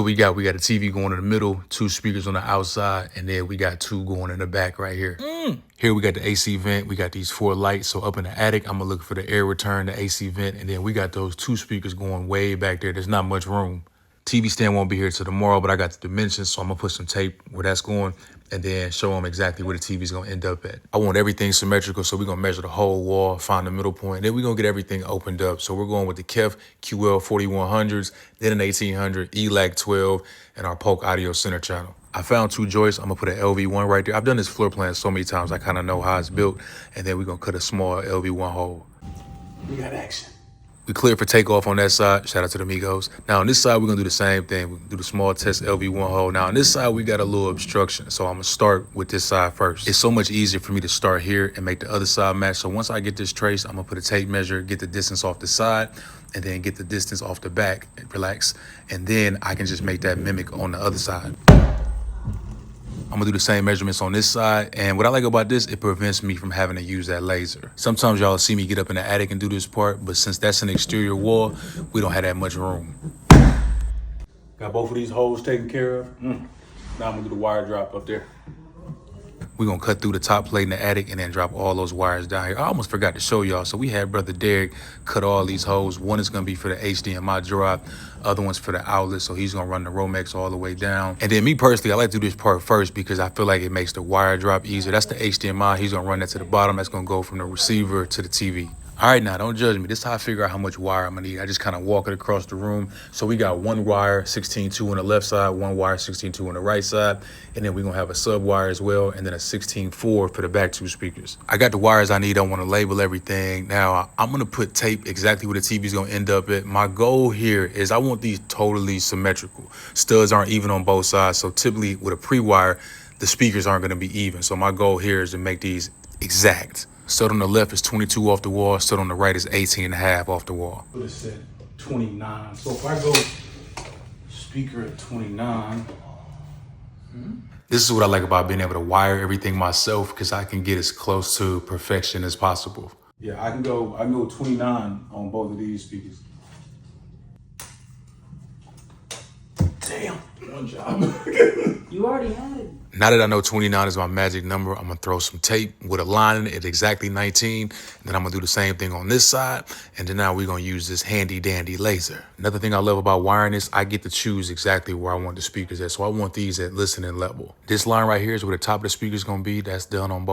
what we got. We got a TV going in the middle, 2 speakers on the outside, and then we got 2 going in the back right here. Here we got the AC vent. We got these 4 lights. So up in the attic, I'm gonna look for the air return, the AC vent, and then we got those 2 speakers going way back there. There's not much room. TV stand won't be here till tomorrow, but I got the dimensions, so I'm gonna put some tape where that's going and then show them exactly where the TV's gonna end up at. I want everything symmetrical, so we're gonna measure the whole wall, find the middle point, then we're gonna get everything opened up. So we're going with the Kef Ql4100s, then an 1800, Elac 12, and our Polk Audio Center channel. I found 2 joists. I'm gonna put an LV1 right there. I've done this floor plan so many times, I kind of know how it's built. And then we're gonna cut a small LV1 hole. We got action. We cleared for takeoff on that side. Shout out to the amigos. Now on this side, we're gonna do the same thing. We're gonna do the small test LV1 hole. Now on this side, we got a little obstruction. So I'm gonna start with this side first. It's so much easier for me to start here and make the other side match. So once I get this traced, I'm gonna put a tape measure, get the distance off the side, and then get the distance off the back, relax. And then I can just make that mimic on the other side. I'm gonna do the same measurements on this side. And what I like about this, it prevents me from having to use that laser. Sometimes y'all see me get up in the attic and do this part, but since that's an exterior wall, we don't have that much room. Got both of these holes taken care of. Now I'm gonna do the wire drop up there. We're gonna cut through the top plate in the attic and then drop all those wires down here. I almost forgot to show y'all. So we had Brother Derek cut all these holes. One is gonna be for the HDMI drop, other one's for the outlet. So he's gonna run the Romex all the way down. And then me personally, I like to do this part first because I feel like it makes the wire drop easier. That's the HDMI. He's gonna run that to the bottom. That's gonna go from the receiver to the TV. All right, now don't judge me. This is how I figure out how much wire I'm gonna need. I just kind of walk it across the room. So we got 1 wire, 16.2 on the left side, 1 wire, 16.2 on the right side. And then we're gonna have a sub wire as well. And then a 16.4 for the back 2 speakers. I got the wires I need. I wanna label everything. Now I'm gonna put tape exactly where the TV's gonna end up at. My goal here is I want these totally symmetrical. Studs aren't even on both sides. So typically with a pre-wire, the speakers aren't gonna be even. So my goal here is to make these exact. Stud on the left is 22 off the wall. Stud on the right is 18.5 off the wall. Put it at 29. So if I go speaker at 29. This is what I like about being able to wire everything myself because I can get as close to perfection as possible. Yeah, I can go 29 on both of these speakers. Damn, one job. You already had it. Now that I know 29 is my magic number, I'm gonna throw some tape with a line in it at exactly 19. And then I'm gonna do the same thing on this side. And then now we're gonna use this handy dandy laser. Another thing I love about wiring this, I get to choose exactly where I want the speakers at. So I want these at listening level. This line right here is where the top of the speaker is gonna be. That's done on both